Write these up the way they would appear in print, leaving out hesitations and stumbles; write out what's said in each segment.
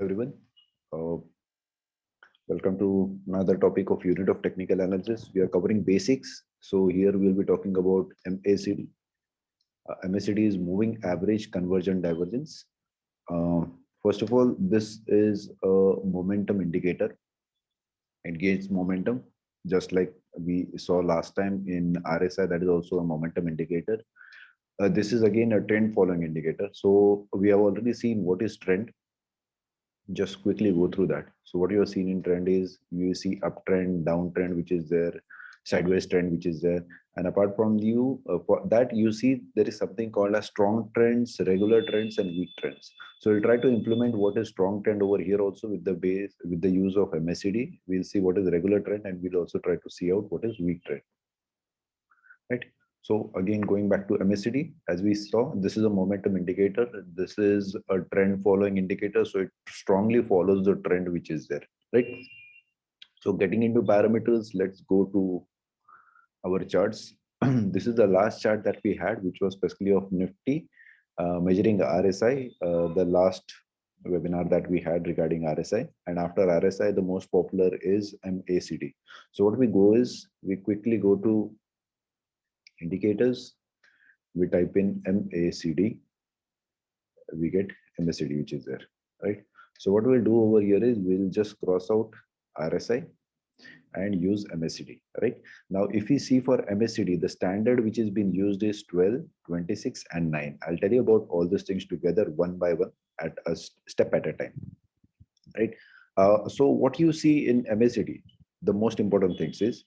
Everyone. Uh, Welcome to another topic of unit of technical analysis. We are covering basics. So here we'll be talking about MACD. MACD is moving average convergent divergence. Uh, First of all, this is a momentum indicator. It gains momentum, just like we saw last time in RSI. That is also a momentum indicator. This is again a trend following indicator. So we have already seen what is trend. Just quickly go through that. So what you are seeing in trend is you see uptrend, downtrend, which is there, sideways trend, which is there. And apart from for that, you see there is something called as strong trends, regular trends, and weak trends. So we'll try to implement what is strong trend over here also with the base, with the use of MACD. We'll see what is regular trend, and we'll also try to see out what is weak trend. Right. So again, going back to MACD, as we saw, this is a momentum indicator. This is a trend following indicator. So it strongly follows the trend which is there, right? So getting into parameters, let's go to our charts. This is the last chart that we had, which was specifically of Nifty, measuring RSI, the last webinar that we had regarding RSI. And after RSI, the most popular is MACD. So what we go is, we quickly go to indicators, we type in MACD, we get MACD, which is there, right? So what we'll do over here is we'll just cross out RSI and use MACD, right? Now, if we see for MACD, the standard which is being used is 12, 26, and 9. I'll tell you about all these things together one by one at a step at a time, right? So what you see in MACD, the most important things is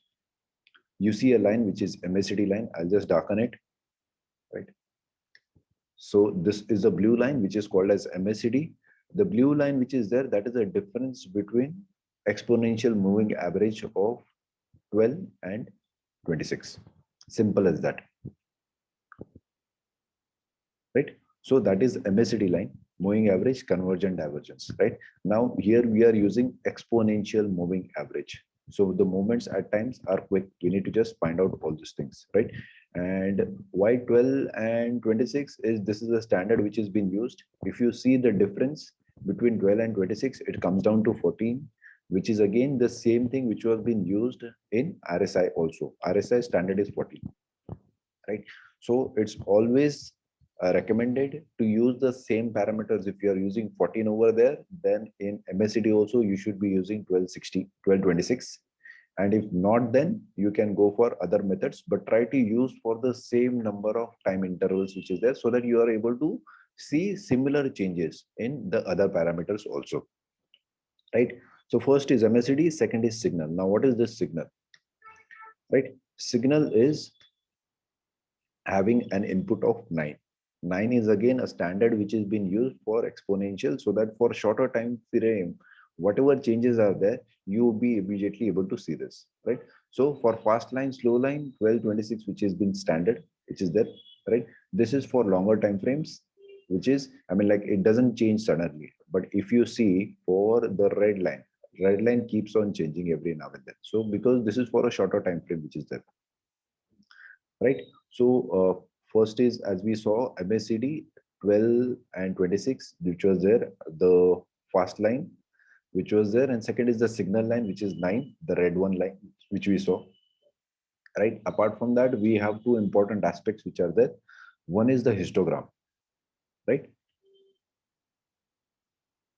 you see a line which is MACD line. I'll just darken it, right? So this is a blue line, which is called as MACD. The blue line which is there, that is the difference between exponential moving average of 12 and 26. Simple as that, right? So that is MACD line, moving average convergent divergence, right? Now here we are using exponential moving average. So the movements at times are quick. You need to just find out all these things, right? And why 12 and 26 is this is a standard which has been used. If you see the difference between 12 and 26, it comes down to 14, which is again the same thing which was being used in RSI also. RSI standard is 14, right? So it's always recommended to use the same parameters. If you are using 14 over there, then in MACD also you should be using 1260, 1226. And if not, then you can go for other methods, but try to use for the same number of time intervals which is there, so that you are able to see similar changes in the other parameters also, right? So first is MACD, second is signal. Now what is this signal, right? Signal is having an input of 9. 9 is again a standard which is being used for exponential, so that for shorter time frame, whatever changes are there, you will be immediately able to see this, right? So for fast line, slow line, 12, 26, which has been standard, which is there, right? This is for longer time frames, which is, I mean, like it doesn't change suddenly. But if you see for the red line keeps on changing every now and then. So because this is for a shorter time frame, which is there, right? So first is, as we saw, MACD 12 and 26, which was there, the fast line, which was there, and second is the signal line, which is 9, the red one line, which we saw, right? Apart from that, we have two important aspects which are there. One is the histogram, right?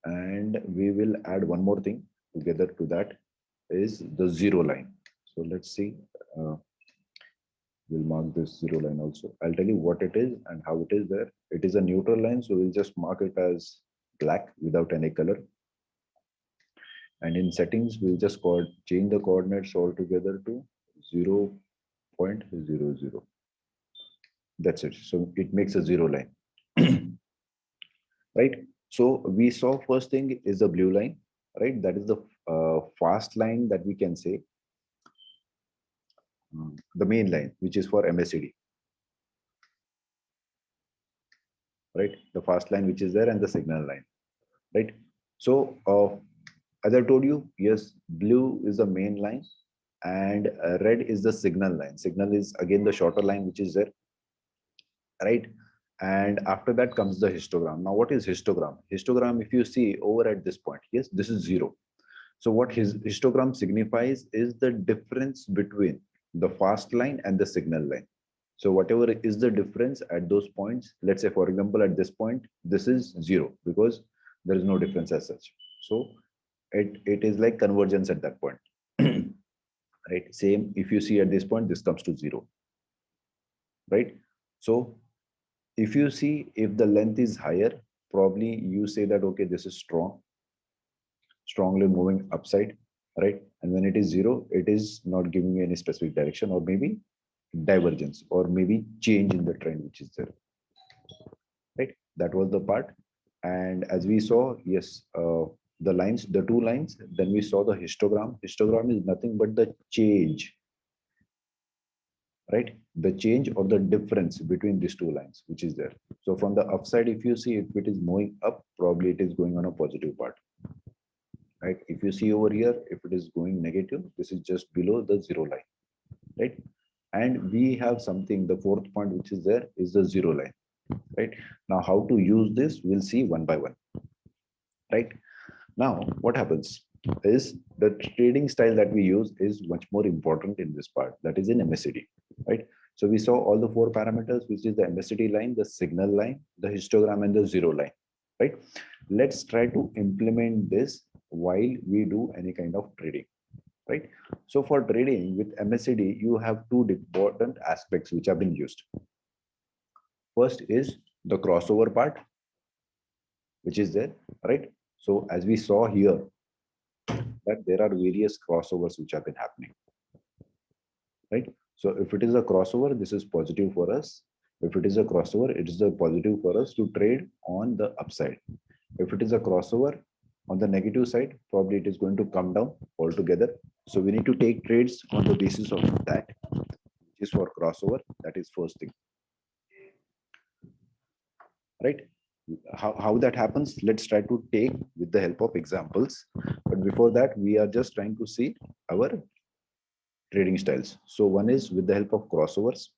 And we will add one more thing together to that, is the zero line. So let's see. We'll mark this zero line also. I'll tell you what it is and how it is there. It is a neutral line, so we'll just mark it as black without any color. And in settings, we'll just change the coordinates altogether to 0.00. That's it. So it makes a zero line, right? So we saw first thing is the blue line, right? That is the fast line that we can say. The main line, which is for MACD, right? The fast line which is there, and the signal line, right? So as I told you, yes, blue is the main line and red is the signal line. Signal is again the shorter line which is there, right? And after that comes the histogram. Now, what is histogram? Histogram, if you see over at this point, yes, this is 0. So what his histogram signifies is the difference between the fast line and the signal line. So whatever is the difference at those points, let's say, for example, at this point, this is 0 because there is no difference as such. So it is like convergence at that point. Right? Same, if you see at this point, this comes to 0. Right? So if you see, if the length is higher, probably you say that, okay, this is strongly moving upside, right? And when it is 0, it is not giving you any specific direction, or maybe divergence, or maybe change in the trend which is there, right? That was the part. And as we saw, yes, the lines, the two lines, then we saw the histogram. Histogram is nothing but the change, right? The change or the difference between these two lines which is there. So from the upside, if you see, if it is moving up, probably it is going on a positive part, right? If you see over here, if it is going negative, this is just below the 0 line, right? And we have something, the fourth point which is there is the 0 line, right? Now, how to use this, we'll see one by one, right? Now, what happens is the trading style that we use is much more important in this part, that is in MACD, right? So we saw all the four parameters, which is the MACD line, the signal line, the histogram, and the 0 line, right? Let's try to implement this while we do any kind of trading, right? So for trading with MACD, you have two important aspects which have been used. First is the crossover part, which is there, right? So as we saw here, that there are various crossovers which have been happening, right? So if it is a crossover, this is positive for us. If it is a crossover, it is a positive for us to trade on the upside. If it is a crossover on the negative side, probably it is going to come down altogether. So we need to take trades on the basis of that, which is for crossover. That is first thing, right? How that happens, let's try to take with the help of examples. But before that, we are just trying to see our trading styles. So one is with the help of crossovers.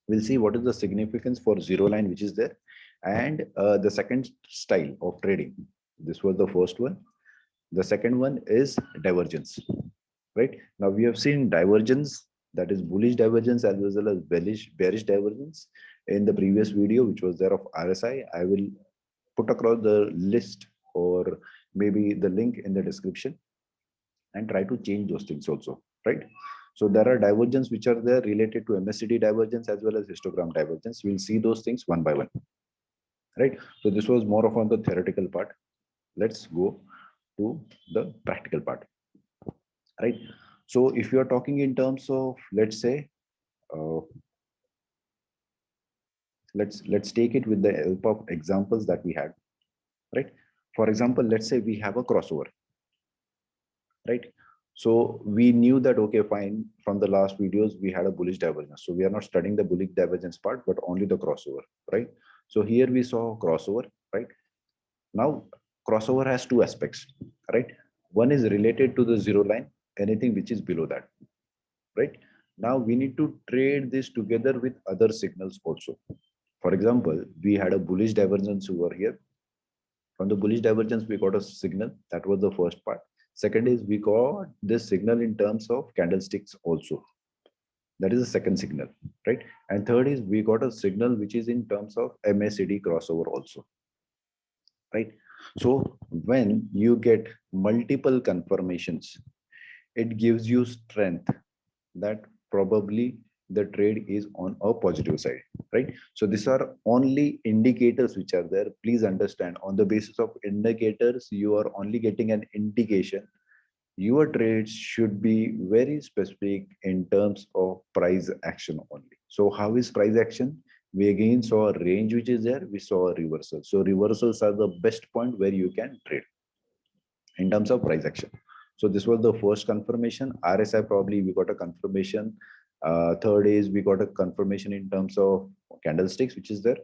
We'll see what is the significance for 0 line which is there, and the second style of trading. This was the first one. The second one is divergence, right? Now we have seen divergence, that is bullish divergence, as well as bearish divergence in the previous video, which was there of RSI. I will put across the list or maybe the link in the description, and try to change those things also, right? So there are divergence which are there related to MACD divergence as well as histogram divergence. We'll see those things one by one, right? So this was more of on the theoretical part. Let's go to the practical part, right? So if you are talking in terms of, let's say, uh, let's take it with the help of examples that we had, right? For example, let's say we have a crossover, right? So we knew that, okay, fine, from the last videos, we had a bullish divergence. So we are not studying the bullish divergence part, but only the crossover, right? So here we saw crossover, right? Now, crossover has two aspects, right? One is related to the 0 line, anything which is below that, right? Now we need to trade this together with other signals also. For example, we had a bullish divergence over here. From the bullish divergence, we got a signal. That was the first part. Second is we got this signal in terms of candlesticks also. That is the second signal, right? And third is we got a signal which is in terms of MACD crossover also, right? So when you get multiple confirmations, it gives you strength that probably the trade is on a positive side, right? So these are only indicators which are there. Please understand, on the basis of indicators, you are only getting an indication. Your trades should be very specific in terms of price action only. So how is price action? We again saw a range which is there. We saw a reversal. So reversals are the best point where you can trade in terms of price action. So this was the first confirmation. RSI, probably we got a confirmation. Third is we got a confirmation in terms of candlesticks, which is there.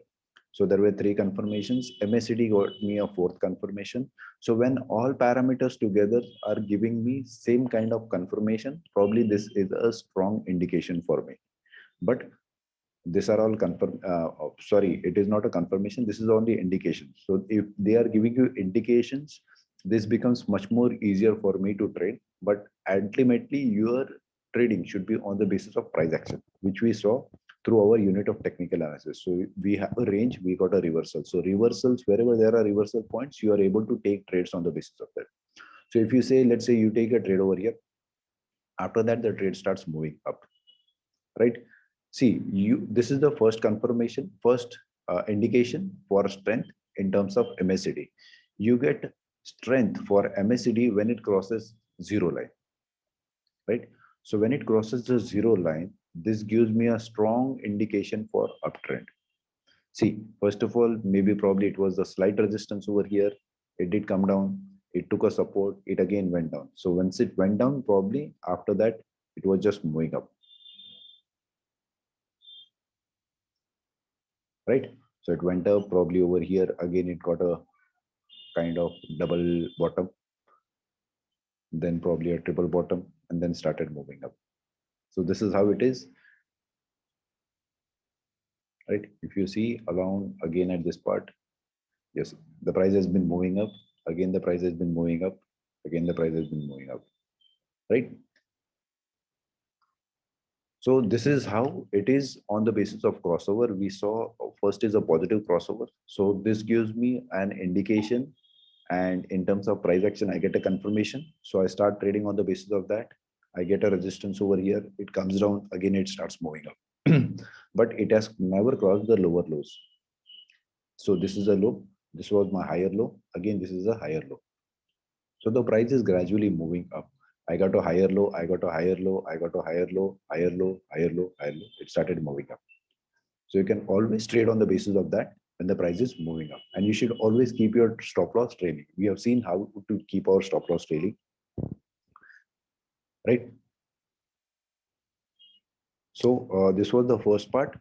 So there were three confirmations. MACD got me a fourth confirmation. So when all parameters together are giving me same kind of confirmation, probably this is a strong indication for me. But These are all confirm. Sorry, it is not a confirmation. This is only indication. So if they are giving you indications, this becomes much more easier for me to trade. But ultimately, your trading should be on the basis of price action, which we saw through our unit of technical analysis. So we have a range, we got a reversal. So reversals, wherever there are reversal points, you are able to take trades on the basis of that. So if you say, let's say you take a trade over here, after that the trade starts moving up, right? See, this is the first confirmation, first indication for strength in terms of MACD. You get strength for MACD when it crosses zero line, right? So when it crosses the zero line, this gives me a strong indication for uptrend. See, first of all, maybe probably it was a slight resistance over here. It did come down. It took a support. It again went down. So once it went down, probably after that, it was just moving up, right? So it went up probably over here. Again, it got a kind of double bottom, then probably a triple bottom, and then started moving up. So this is how it is, right? If you see along again at this part, yes, the price has been moving up. Again, the price has been moving up. Again, the price has been moving up, right? So this is how it is on the basis of crossover. We saw first is a positive crossover. So this gives me an indication, and in terms of price action, I get a confirmation. So I start trading on the basis of that. I get a resistance over here. It comes down again. It starts moving up, but it has never crossed the lower lows. So this is a low. This was my higher low. Again, this is a higher low. So the price is gradually moving up. I got a higher low, I got a higher low, I got a higher low, higher low, higher low, higher low. It started moving up. So you can always trade on the basis of that when the price is moving up. And you should always keep your stop loss trailing. We have seen how to keep our stop loss trailing, right? So this was the first part,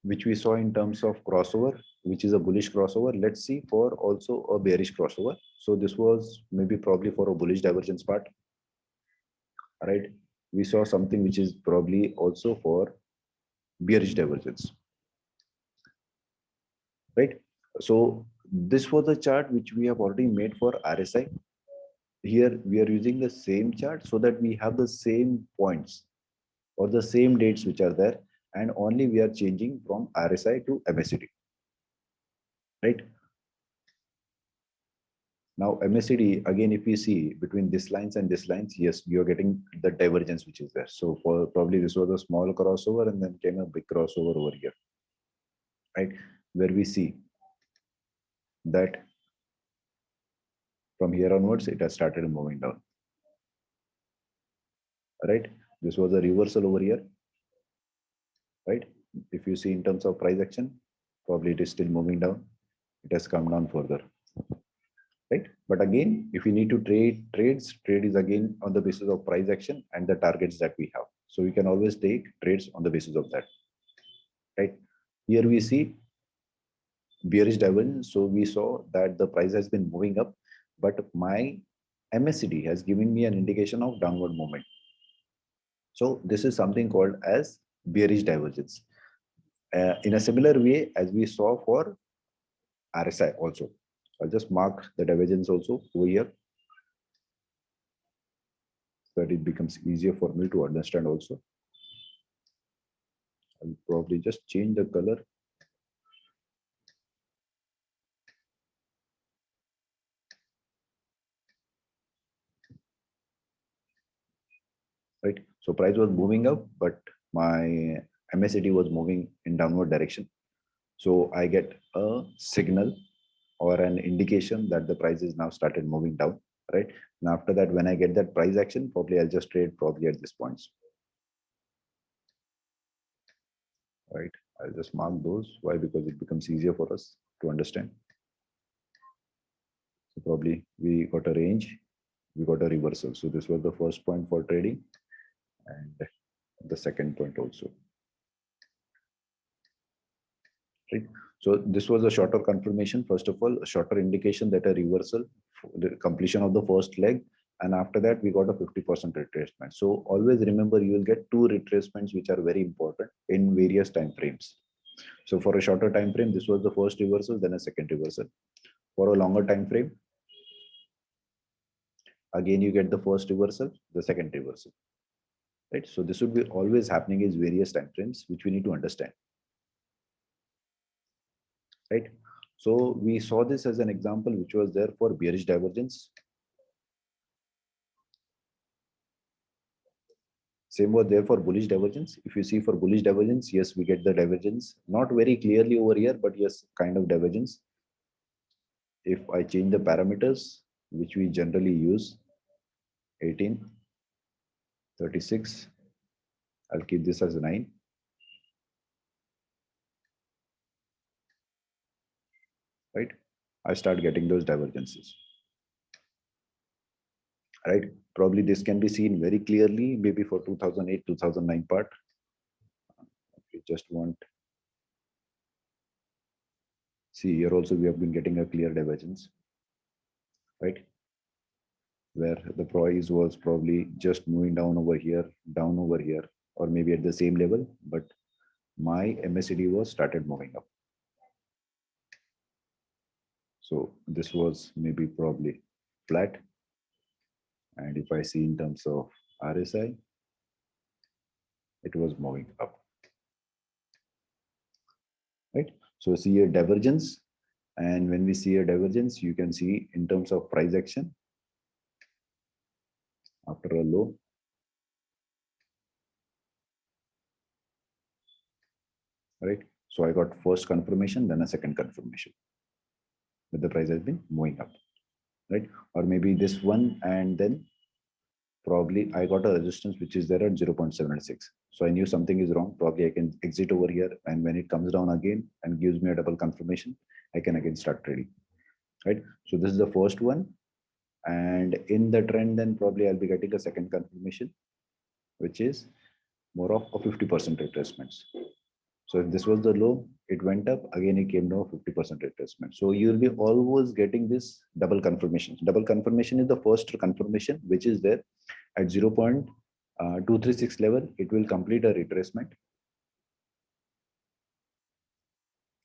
which we saw in terms of crossover, which is a bullish crossover. Let's see for also a bearish crossover. So this was maybe probably for a bullish divergence part, right? We saw something which is probably also for bearish divergence, right? So this was a chart which we have already made for RSI. Here we are using the same chart so that we have the same points or the same dates which are there, and only we are changing from RSI to MACD, right? Now MACD, again, if we see between this lines and this lines, yes, you're getting the divergence which is there. So for probably this was a small crossover and then came a big crossover over here, right? Where we see that from here onwards, it has started moving down, right? This was a reversal over here, right? If you see in terms of price action, probably it is still moving down. It has come down further, right? But again, if you need to trade is again on the basis of price action and the targets that we have. So we can always take trades on the basis of that, right? Here we see bearish divergence. So we saw that the price has been moving up, but my MACD has given me an indication of downward movement. So this is something called as bearish divergence. In a similar way as we saw for RSI also. I'll just mark the divergence also over here so that it becomes easier for me to understand also. I'll probably just change the color. Right. So price was moving up, but my MACD was moving in downward direction. So I get a signal or an indication that the price is now started moving down, right? And after that, when I get that price action, probably I'll just trade probably at this points, right? I'll just mark those. Why? Because it becomes easier for us to understand. So probably we got a range, we got a reversal. So this was the first point for trading and the second point also, right? So this was a shorter confirmation. First of all, a shorter indication that a reversal, the completion of the first leg, and after that we got a 50% retracement. So always remember, you will get two retracements which are very important in various time frames. So for a shorter time frame, this was the first reversal, then a second reversal. For a longer time frame, again you get the first reversal, the second reversal. Right? So this would be always happening is various time frames which we need to understand. Right? So we saw this as an example which was there for bearish divergence. Same was there for bullish divergence. If you see for bullish divergence, yes, we get the divergence. Not very clearly over here, but yes, kind of divergence. If I change the parameters, which we generally use, 18, 36, I'll keep this as 9. Right? I start getting those divergences. Right? Probably this can be seen very clearly, maybe for 2008, 2009 part. We just want, see here also we have been getting a clear divergence, right? Where the price was probably just moving down over here, or maybe at the same level, but my MACD was started moving up. So this was maybe probably flat. And if I see in terms of RSI, it was moving up. Right? So see a divergence. And when we see a divergence, you can see in terms of price action after a low. Right? So I got first confirmation, then a second confirmation that the price has been moving up. Right? Or maybe this one, and then probably I got a resistance which is there at 0.76. So I knew something is wrong. Probably I can exit over here, and when it comes down again and gives me a double confirmation, I can again start trading. Right? So this is the first one. And in the trend, then probably I'll be getting a second confirmation, which is more of a 50% retracements. So if this was the low, it went up, again it came down 50% retracement. So you'll be always getting this double confirmation. Double confirmation is the first confirmation, which is there at 0.236 level. It will complete a retracement.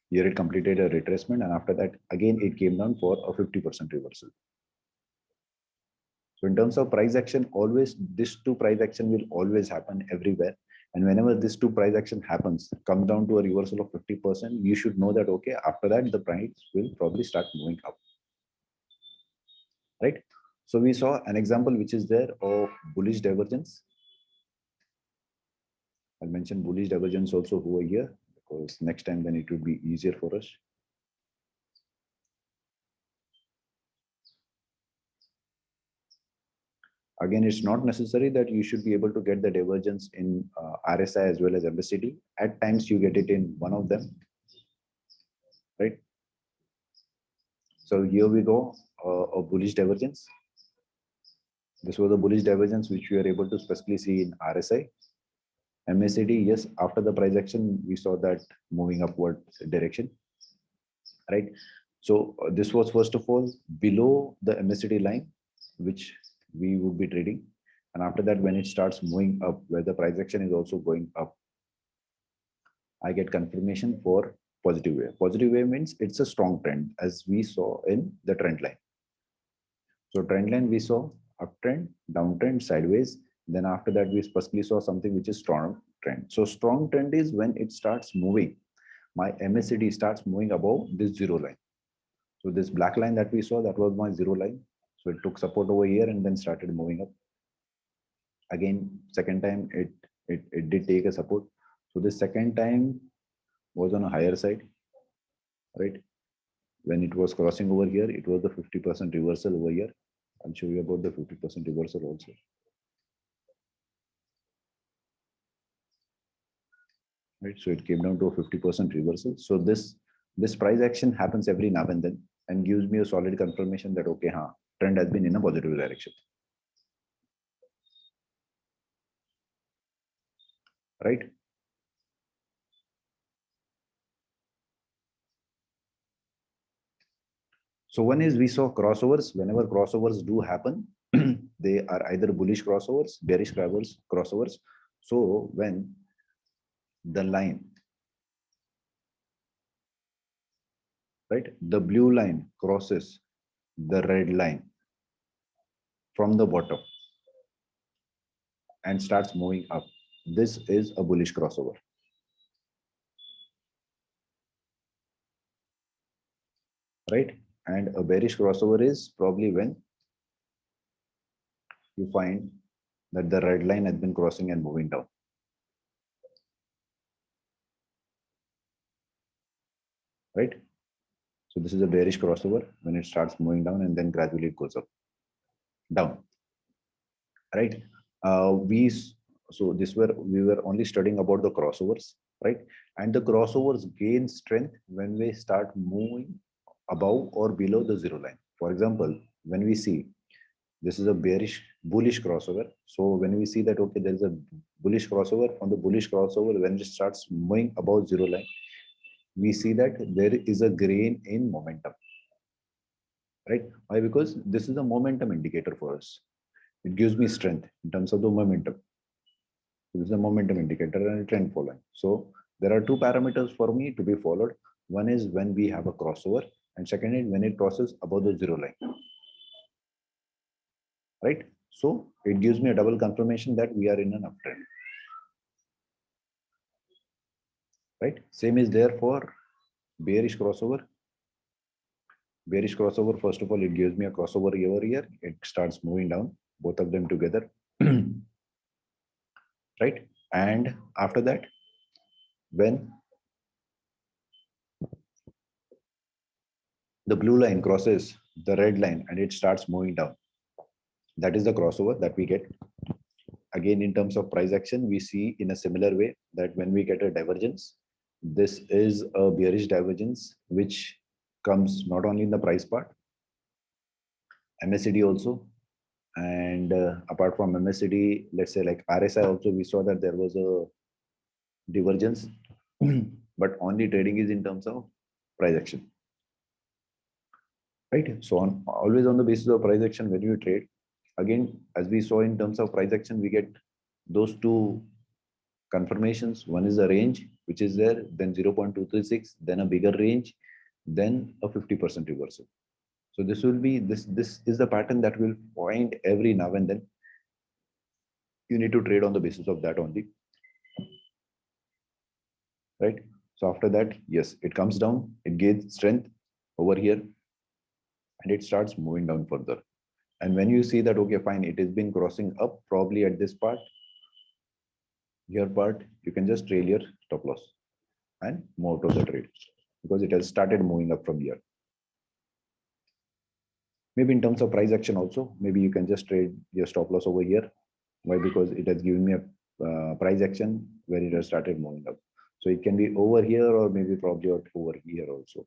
Here it completed a retracement, and after that, again it came down for a 50% reversal. So in terms of price action, always this two price action will always happen everywhere. And whenever this two price action happens, comes down to a reversal of 50%, you should know that, okay, after that, the price will probably start moving up. Right? So we saw an example which is there of bullish divergence. I'll mention bullish divergence also over here, because next time then it would be easier for us. Again, it's not necessary that you should be able to get the divergence in RSI as well as MACD. At times you get it in one of them, right? So here we go, a bullish divergence. This was a bullish divergence which we are able to specifically see in RSI. MACD, yes, after the price action, we saw that moving upward direction, right? So this was first of all below the MACD line, which we would be trading. And after that, when it starts moving up, where the price action is also going up, I get confirmation for positive wave. Positive wave means it's a strong trend, as we saw in the trend line. So trend line we saw uptrend, downtrend, sideways. Then after that, we specifically saw something which is strong trend. So strong trend is when it starts moving. My MACD starts moving above this zero line. So this black line that we saw, that was my zero line. So it took support over here and then started moving up. Again, second time it did take a support. So the second time was on a higher side, right? When it was crossing over here, it was the 50% reversal over here. I'll show you about the 50% reversal also. Right, so it came down to a 50% reversal. So this price action happens every now and then and gives me a solid confirmation that, okay, trend has been in a positive direction. Right? So one is we saw crossovers. Whenever crossovers do happen, they are either bullish crossovers, bearish crossovers. So when the line, right, the blue line crosses the red line from the bottom and starts moving up, this is a bullish crossover, right? And a bearish crossover is probably when you find that the red line has been crossing and moving down, right? So this is a bearish crossover when it starts moving down and then gradually it goes up, down, right? So we were only studying about the crossovers, right? And the crossovers gain strength when we start moving above or below the zero line. For example, when we see this is a bullish crossover. So when we see that, okay, there is a bullish crossover, on the bullish crossover, when it starts moving above zero line, we see that there is a gain in momentum, right? Why? Because this is a momentum indicator for us. It gives me strength in terms of the momentum. This is a momentum indicator and a trend following. So there are two parameters for me to be followed. One is when we have a crossover, and second is when it crosses above the zero line, right? So it gives me a double confirmation that we are in an uptrend, right? Same is there for bearish crossover. Bearish crossover, first of all, it gives me a crossover over here. It starts moving down, both of them together, right? And after that, when the blue line crosses the red line and it starts moving down, that is the crossover that we get. Again, in terms of price action, we see in a similar way that when we get a divergence, this is a bearish divergence, which comes not only in the price part, MACD also. And apart from MACD, let's say like RSI also, we saw that there was a divergence, but only trading is in terms of price action, right? So always on the basis of price action, when you trade, again, as we saw in terms of price action, we get those two confirmations. One is the range, which is there, then 0.236, then a bigger range, then a 50% reversal. So this will be, this is the pattern that will find every now and then. You need to trade on the basis of that only, right? So after that, yes, it comes down, it gains strength over here, and it starts moving down further. And when you see that, okay, fine, it has been crossing up probably at this part, your part, you can just trail your stop loss and move out of the trade because it has started moving up from here. Maybe in terms of price action also, maybe you can just trade your stop loss over here. Why? Because it has given me a price action where it has started moving up. So it can be over here or maybe probably over here also.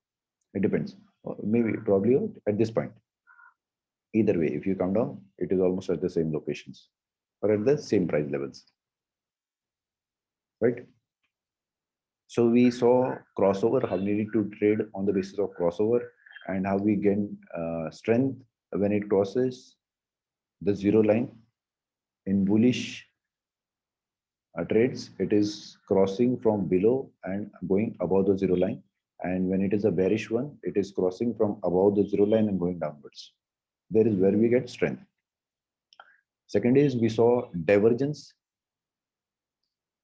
It depends. Or maybe probably at this point. Either way, if you come down, it is almost at the same locations or at the same price levels, right? So we saw crossover, how we need to trade on the basis of crossover and how we gain strength when it crosses the zero line. In bullish trades, it is crossing from below and going above the zero line. And when it is a bearish one, it is crossing from above the zero line and going downwards. There is where we get strength. Second is we saw divergence,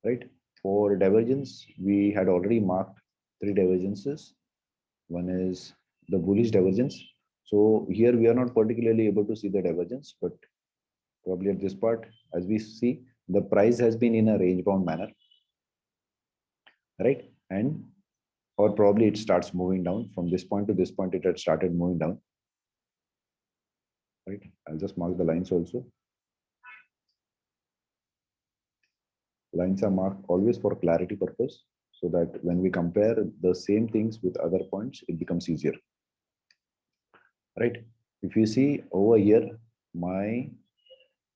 right? For divergence, we had already marked three divergences. One is the bullish divergence. So here we are not particularly able to see the divergence, but probably at this part, as we see, the price has been in a range bound manner, right? And or probably it starts moving down from this point to this point, it had started moving down, right? I'll just mark the lines also. Lines are marked always for clarity purpose, so that when we compare the same things with other points, it becomes easier, right? If you see over here, my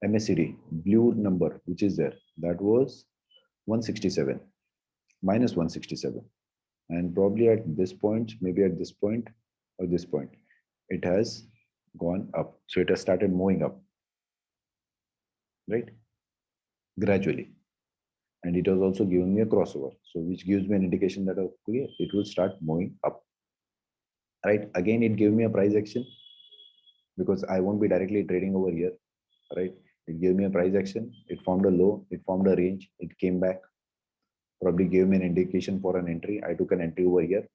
MACD blue number, which is there, that was 167, minus 167. And probably at this point, maybe at this point or this point, it has gone up. So it has started moving up. right? Gradually. And it was also giving me a crossover. So which gives me an indication that okay, it will start moving up, right? Again, it gave me a price action because I won't be directly trading over here, right? It gave me a price action. It formed a low, it formed a range, it came back, probably gave me an indication for an entry. I took an entry over here,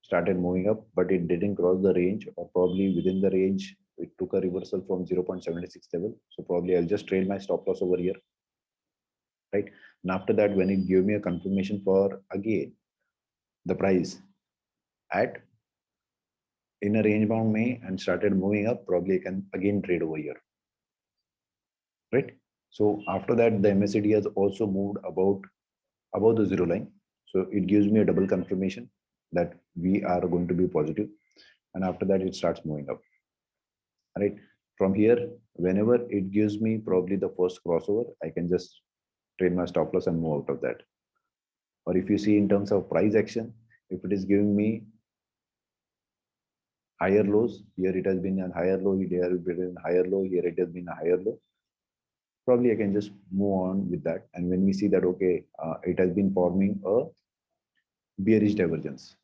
started moving up, but it didn't cross the range, or probably within the range, it took a reversal from 0.76 level. So probably I'll just trail my stop loss over here, right? And after that, when it gave me a confirmation for again the price at in a range bound May and started moving up, probably I can again trade over here, right? So after that, the MACD has also moved about above the zero line. So it gives me a double confirmation that we are going to be positive. And after that, it starts moving up, right? From here, whenever it gives me probably the first crossover, I can just trade my stop loss and move out of that. Or if you see in terms of price action, if it is giving me higher lows, here it has been a higher low, here it has been a higher low, here it has been a higher low, probably I can just move on with that. And when we see that, okay, it has been forming a bearish divergence.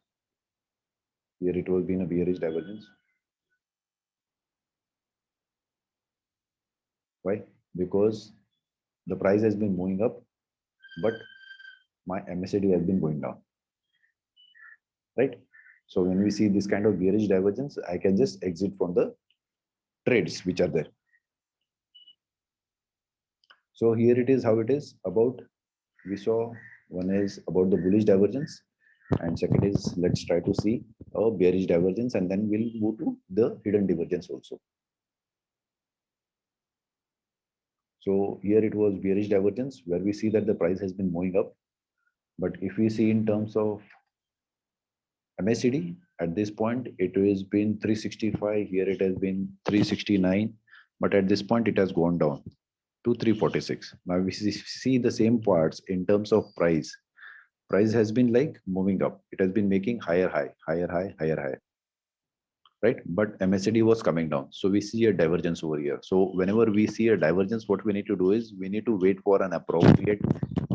Here it was been a bearish divergence. Why? Because the price has been moving up, but my MACD has been going down, right? So when we see this kind of bearish divergence, I can just exit from the trades which are there. So here it is how it is about. We saw one is about the bullish divergence, and second is let's try to see a bearish divergence, and then we'll move to the hidden divergence also. So here it was bearish divergence where we see that the price has been moving up. But if we see in terms of MACD, at this point, it has been 365. Here it has been 369. But at this point, it has gone down to 346. Now we see the same parts in terms of price. Price has been like moving up. It has been making higher high, higher high, higher high, right? But MACD was coming down. So we see a divergence over here. So whenever we see a divergence, what we need to do is we need to wait for an appropriate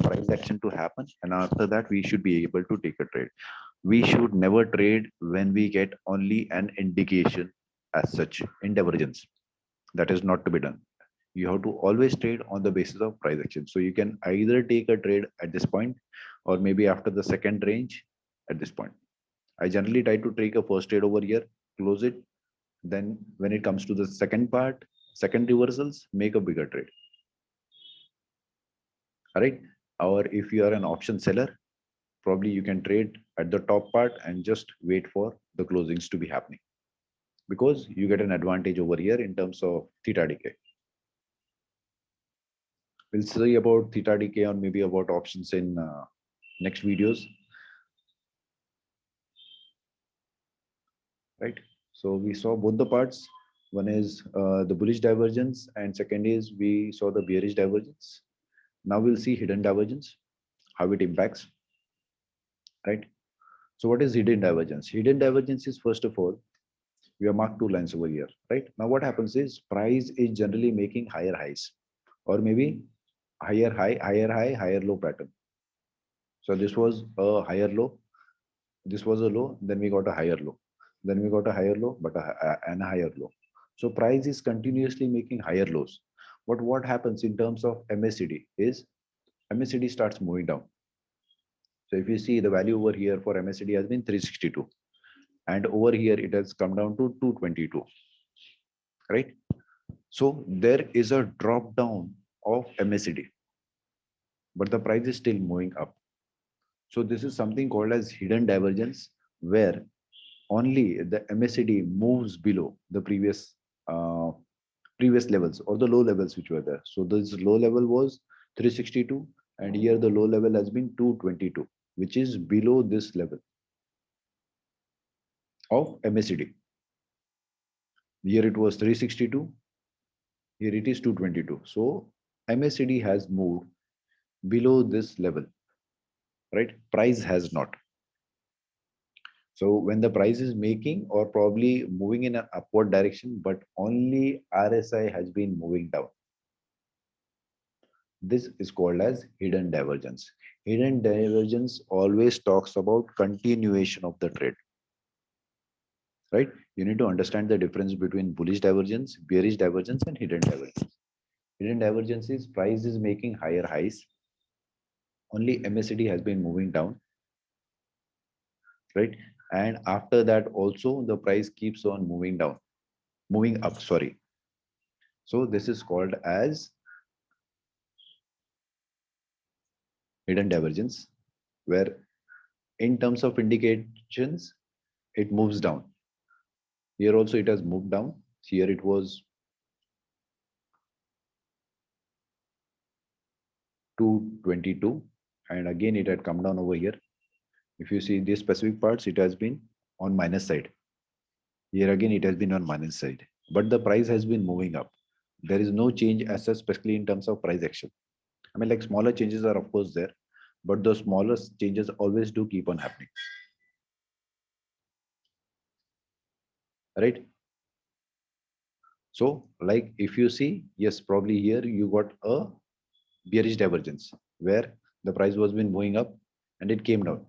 price action to happen. And after that, we should be able to take a trade. We should never trade when we get only an indication as such in divergence. That is not to be done. You have to always trade on the basis of price action. So you can either take a trade at this point or maybe after the second range at this point. I generally try to take a first trade over here, close it. Then when it comes to the second part, second reversals, make a bigger trade. All right. Or if you are an option seller, probably you can trade at the top part and just wait for the closings to be happening, because you get an advantage over here in terms of theta decay. We'll see about theta decay or maybe about options in next videos, right? So we saw both the parts. One is the bullish divergence, and second is we saw the bearish divergence. Now we'll see hidden divergence, how it impacts, right? So what is hidden divergence? Hidden divergence is, first of all, we have marked two lines over here, right? Now what happens is price is generally making higher highs, or maybe higher high, higher high, higher low pattern. So this was a higher low, this was a low, then we got a higher low, then we got a higher low, but and a higher low. So price is continuously making higher lows. But what happens in terms of MACD is MACD starts moving down. So if you see the value over here for MACD has been 362, and over here it has come down to 222, right? So there is a drop down of MACD, but the price is still moving up. So this is something called as hidden divergence, where only the MACD moves below the previous levels or the low levels which were there. So this low level was 362, and here the low level has been 222, which is below this level of MACD. Here it was 362, here it is 222. So MACD has moved below this level, right? Price has not. So when the price is making or probably moving in an upward direction, but only RSI has been moving down. This is called as hidden divergence. Hidden divergence always talks about continuation of the trade, right? You need to understand the difference between bullish divergence, bearish divergence, and hidden divergence. Hidden divergence is price is making higher highs. Only MACD has been moving down, right? And after that, also the price keeps on moving down, moving up. Sorry. So this is called as hidden divergence, where in terms of indications, it moves down. Here also it has moved down. Here it was 222, and again it had come down over here. If you see these specific parts, it has been on minus side. Here again it has been on minus side, but the price has been moving up. There is no change as such, especially in terms of price action. I mean, like smaller changes are of course there, but those smaller changes always do keep on happening, right? So, like if you see, yes, probably here you got a bearish divergence where the price was been moving up and it came down.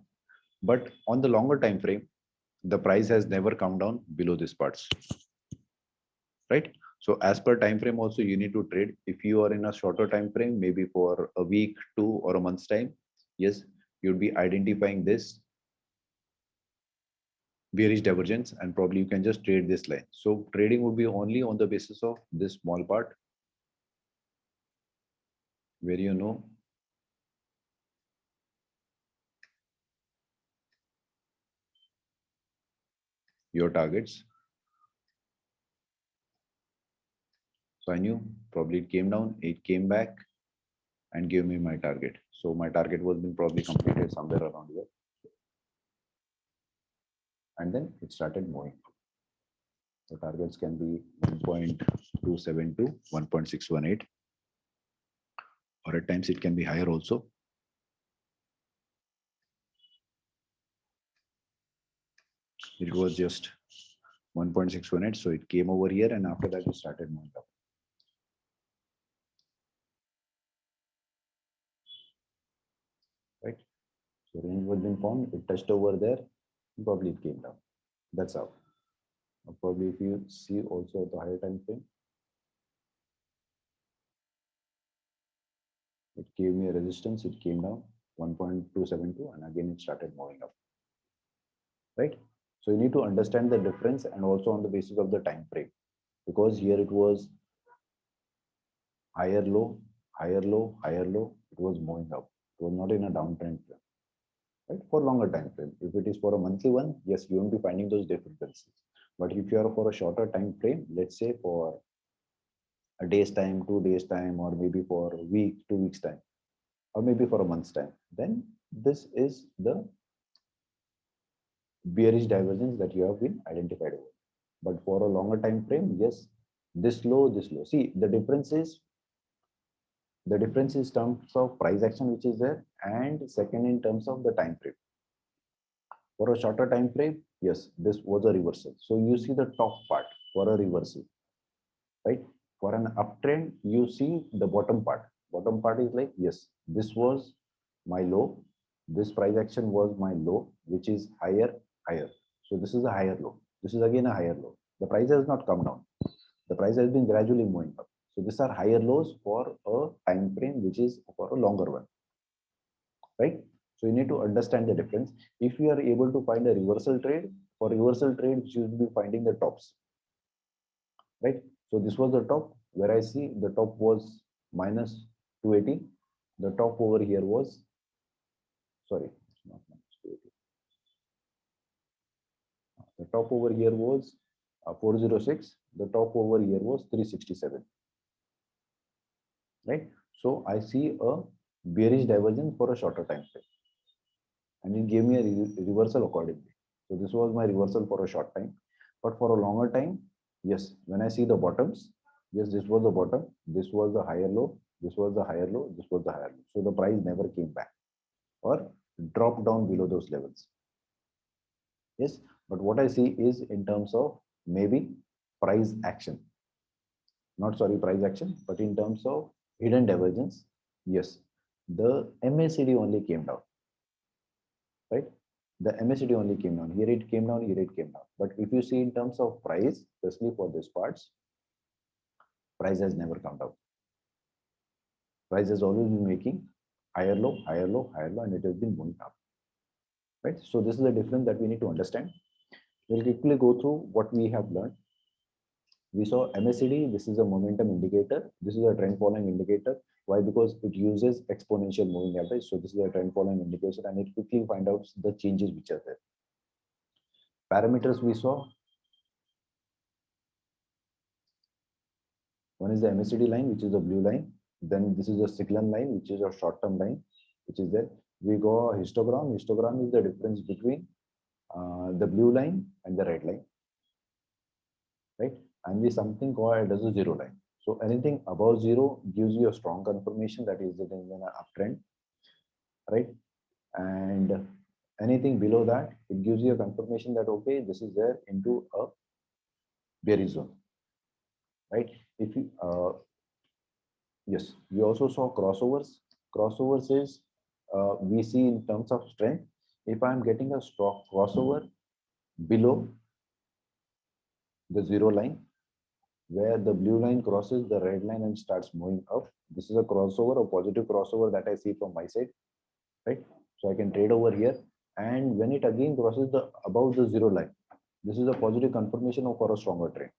But on the longer time frame, the price has never come down below these parts, right? So as per time frame also you need to trade. If you are in a shorter time frame, maybe for a week, 2 or a month's time, yes, you'll be identifying this bearish divergence and probably you can just trade this line. So trading would be only on the basis of this small part where you know your targets. So I knew probably it came down, it came back and gave me my target. So my target was being probably completed somewhere around here. And then it started moving. The targets can be 1.272, 1.618, or at times it can be higher also. It was just 1.618, so it came over here and after that it started moving up. Right? So range was been formed, it touched over there, probably it came down. That's how. Probably if you see also at the higher time frame, it gave me a resistance, it came down 1.272 and again it started moving up, right? So you need to understand the difference and also on the basis of the time frame, because here it was higher low, higher low, higher low, it was moving up. It was not in a downtrend frame, right? For longer time frame. If it is for a monthly one, yes, you won't be finding those differences. But if you are for a shorter time frame, let's say for a day's time, 2 days time, or maybe for a week, 2 weeks time, or maybe for a month's time, then this is the bearish divergence that you have been identified over. But for a longer time frame, yes, this low, this low. See, the difference is terms of price action which is there, and second in terms of the time frame. For a shorter time frame, yes, this was a reversal. So you see the top part for a reversal, right? For an uptrend, you see the bottom part. Bottom part is like, yes, this was my low. This price action was my low, which is higher, higher. So this is a higher low. This is again a higher low. The price has not come down. The price has been gradually moving up. So these are higher lows for a time frame, which is for a longer one, right? So you need to understand the difference. If you are able to find a reversal trade, for reversal trades, you will be finding the tops, right? So this was the top where I see the top was minus 280. The top over here was, sorry, it's not minus 280. The top over here was 406. The top over here was 367, right? So I see a bearish divergence for a shorter time frame, and it gave me a reversal accordingly. So this was my reversal for a short time, but for a longer time, yes, when I see the bottoms, yes, this was the bottom, this was the higher low, this was the higher low, this was the higher low. So the price never came back or dropped down below those levels. Yes, but what I see is in terms of maybe price action, not sorry, price action, but in terms of hidden divergence, Yes, the MACD only came down, right? The MACD only came down. Here it came down, here it came down. But if you see in terms of price, especially for this parts, price has never come down. Price has always been making higher low, higher low, higher low, and it has been moving up, right? So this is the difference that we need to understand. We'll quickly go through what we have learned. We saw MACD, this is a momentum indicator. This is a trend following indicator. Why? Because it uses exponential moving average. So this is a trend following indicator, and it quickly find out the changes which are there. Parameters we saw. One is the MACD line, which is the blue line. Then this is a signal line, which is a short-term line, which is there. We go histogram. Histogram is the difference between the blue line and the red line, right? And we something called as a zero line. So anything above zero gives you a strong confirmation that is it in an uptrend, right? And anything below that, it gives you a confirmation that okay, this is there into a bearish zone, right? If you yes, we also saw crossovers. Crossovers is we see in terms of strength. If I'm getting a strong crossover below the zero line, where the blue line crosses the red line and starts moving up, this is a crossover, a positive crossover that I see from my side, right? So I can trade over here. And when it again crosses the above the zero line, this is a positive confirmation of for a stronger trend,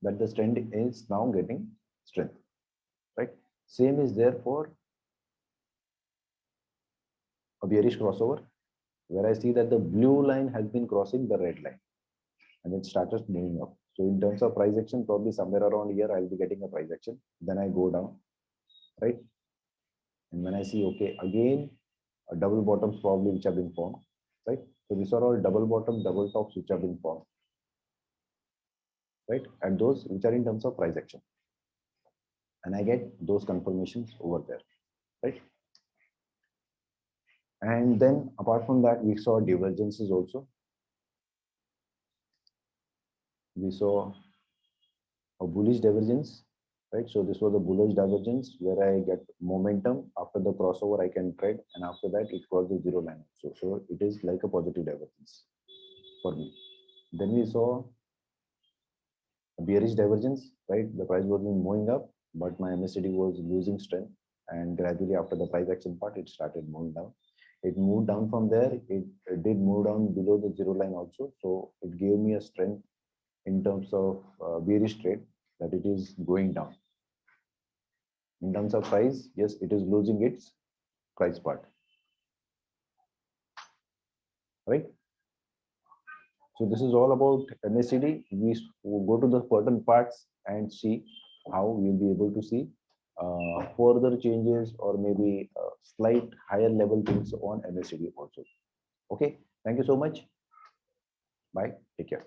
that the trend is now getting strength, right? Same is there for a bearish crossover, where I see that the blue line has been crossing the red line and it started moving up. So in terms of price action, probably somewhere around here, I'll be getting a price action. Then I go down, right? And when I see, okay, again, a double bottoms probably which have been formed, right? So these are all double bottom, double tops which have been formed, right? And those which are in terms of price action. And I get those confirmations over there, right? And then apart from that, we saw divergences also. We saw a bullish divergence, right? So this was a bullish divergence where I get momentum after the crossover, I can trade, and after that it crossed the zero line. So it is like a positive divergence for me. Then we saw a bearish divergence, right? The price was moving up, but my MACD was losing strength, and gradually after the price action part, it started moving down. It moved down from there. It did move down below the zero line also, so it gave me a strength in terms of bearish trade that it is going down. In terms of price, yes, it is losing its price part, right? So this is all about MACD. We will go to the certain parts and see how we'll be able to see further changes or maybe slight higher level things on MACD also. Okay, thank you so much. Bye. Take care.